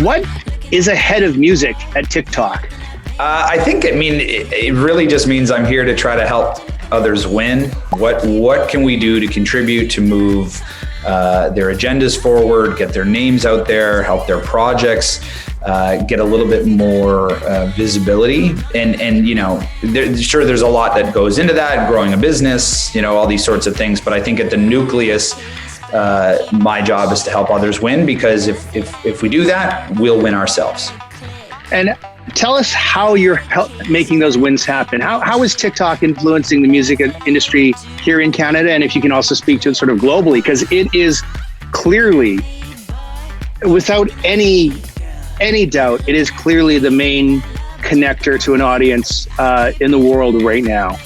What is ahead of music at TikTok? I think, it really just means I'm here to try to help others win. What can we do to contribute to move their agendas forward, get their names out there, help their projects get a little bit more visibility. And there's a lot that goes into that, growing a business, all these sorts of things. But I think at the nucleus, my job is to help others win, because if we do that, we'll win ourselves. And tell us how you're making those wins happen. How is TikTok influencing the music industry here in Canada? And if you can also speak to it sort of globally, because it is clearly, without any doubt, it is clearly the main connector to an audience in the world right now.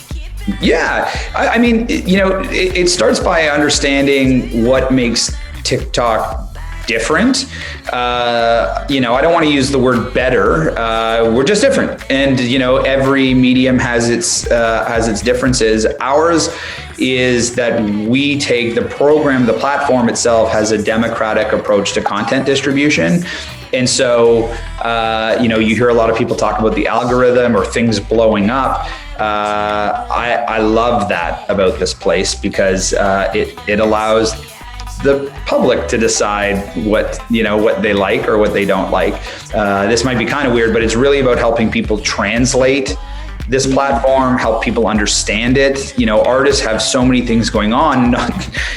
Yeah, it starts by understanding what makes TikTok different. I don't want to use the word better. We're just different, and every medium has its differences. Ours is that we take the platform itself has a democratic approach to content distribution. And so, you hear a lot of people talk about the algorithm or things blowing up. I love that about this place, because it allows the public to decide what they like or what they don't like. This might be kind of weird, but it's really about helping people translate this platform, help people understand it. Artists have so many things going on, not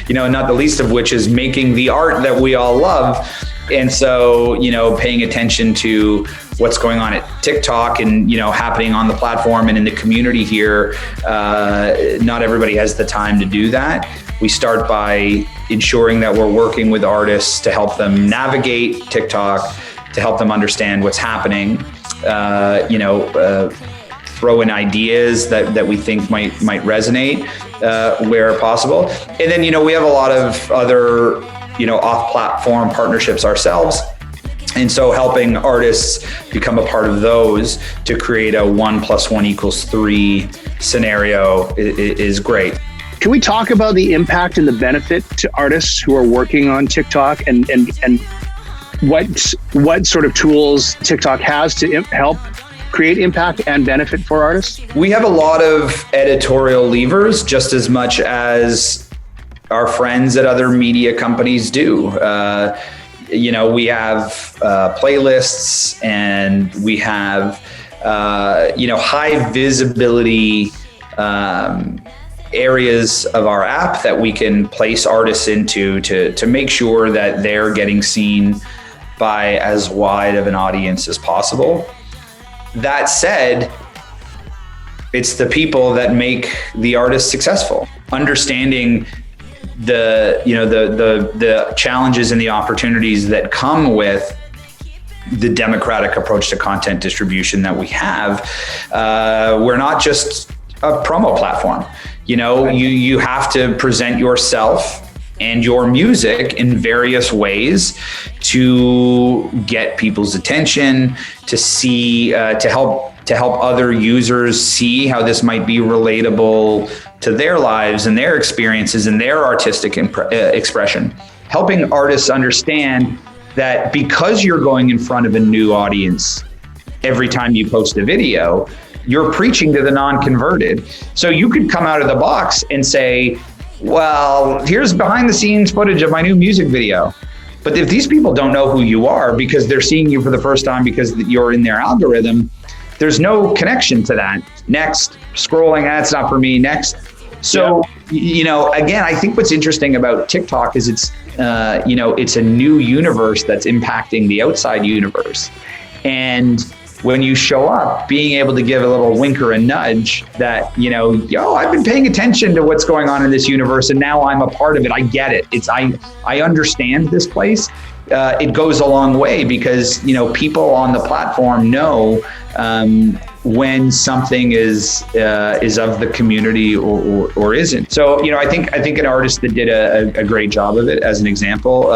the least of which is making the art that we all love. And so, paying attention to what's going on at TikTok and, happening on the platform and in the community here, not everybody has the time to do that. We start by ensuring that we're working with artists to help them navigate TikTok, to help them understand what's happening, throw in ideas that we think might resonate where possible. And then, we have a lot of other off-platform partnerships ourselves. And so helping artists become a part of those to create a 1 + 1 = 3 scenario is great. Can we talk about the impact and the benefit to artists who are working on TikTok, and what sort of tools TikTok has to help create impact and benefit for artists? We have a lot of editorial levers, just as much as our friends at other media companies do. We have playlists, and we have high visibility areas of our app that we can place artists into to make sure that they're getting seen by as wide of an audience as possible. That said, it's the people that make the artist successful. Understanding the challenges and the opportunities that come with the democratic approach to content distribution that we have. We're not just a promo platform. You have to present yourself and your music in various ways to get people's attention, to see, to help other users see how this might be relatable to their lives and their experiences and their artistic expression. Helping artists understand that because you're going in front of a new audience every time you post a video, you're preaching to the non-converted. So you could come out of the box and say, well, here's behind the scenes footage of my new music video. But if these people don't know who you are because they're seeing you for the first time because you're in their algorithm, there's no connection to that. Next, scrolling, that's not for me, next. So, again, I think what's interesting about TikTok is it's a new universe that's impacting the outside universe. And when you show up, being able to give a little wink or a nudge that, I've been paying attention to what's going on in this universe and now I'm a part of it. I get it. I understand this place. It goes a long way because, people on the platform know when something is of the community or isn't. So, I think an artist that did a great job of it, as an example,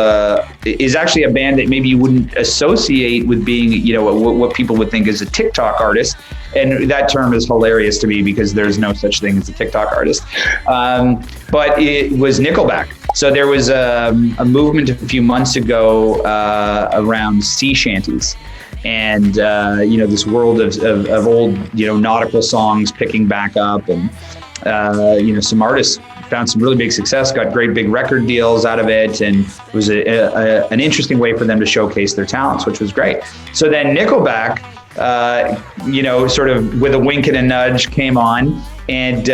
is actually a band that maybe you wouldn't associate with being, what people would think is a TikTok artist. And that term is hilarious to me because there's no such thing as a TikTok artist. But it was Nickelback. So there was a movement a few months ago around sea shanties. And, this world of old, nautical songs picking back up, and, some artists found some really big success, got great big record deals out of it. And it was an interesting way for them to showcase their talents, which was great. So then Nickelback, sort of with a wink and a nudge came on and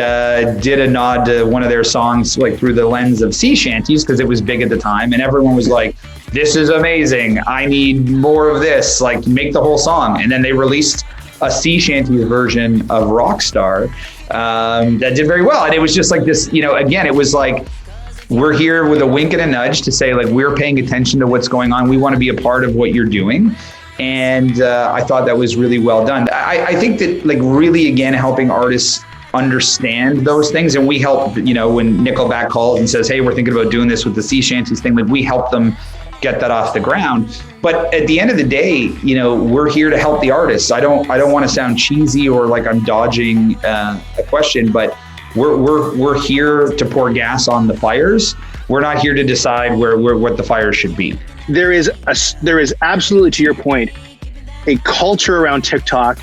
did a nod to one of their songs, like through the lens of sea shanties, because it was big at the time. And everyone was like, this is amazing. I need more of this, like make the whole song. And then they released a sea shanties version of Rockstar that did very well. And it was just like this, again, it was like, we're here with a wink and a nudge to say, like, we're paying attention to what's going on. We want to be a part of what you're doing. And I thought that was really well done. I think that, like, really, again, helping artists understand those things. And we help, when Nickelback calls and says, hey, we're thinking about doing this with the sea shanties thing, like, we help them get that off the ground. But at the end of the day, we're here to help the artists. I don't want to sound cheesy or like I'm dodging a question, but we're here to pour gas on the fires. We're not here to decide what the fires should be. There is absolutely, to your point, a culture around TikTok,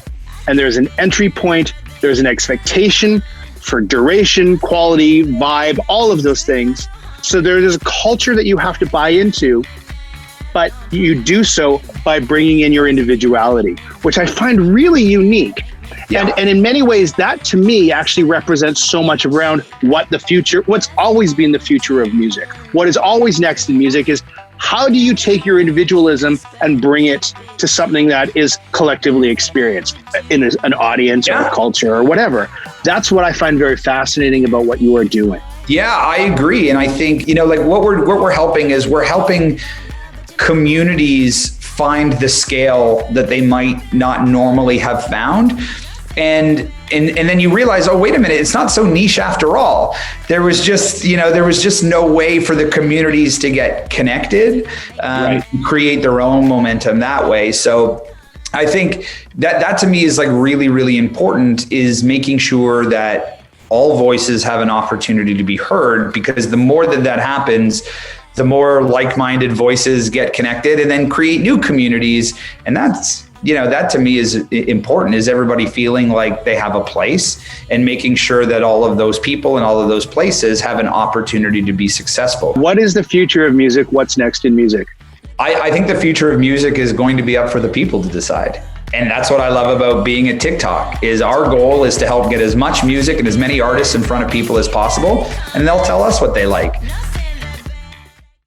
and there's an entry point, there's an expectation for duration, quality, vibe, all of those things. So there is a culture that you have to buy into, but you do so by bringing in your individuality, which I find really unique. Yeah. And in many ways, that to me actually represents so much around what's always been the future of music. What is always next in music is, how do you take your individualism and bring it to something that is collectively experienced in an audience or a culture or whatever? That's what I find very fascinating about what you are doing. Yeah, I agree. And I think, like what we're helping is we're helping communities find the scale that they might not normally have found. And then you realize, oh, wait a minute, it's not so niche after all. There was just no way for the communities to get connected, create their own momentum that way. So I think that to me is like really, really important, is making sure that all voices have an opportunity to be heard, because the more that happens, the more like-minded voices get connected and then create new communities. And that's, that to me is important, is everybody feeling like they have a place, and making sure that all of those people and all of those places have an opportunity to be successful. What is the future of music? What's next in music? I think the future of music is going to be up for the people to decide. And that's what I love about being at TikTok, is our goal is to help get as much music and as many artists in front of people as possible, and they'll tell us what they like.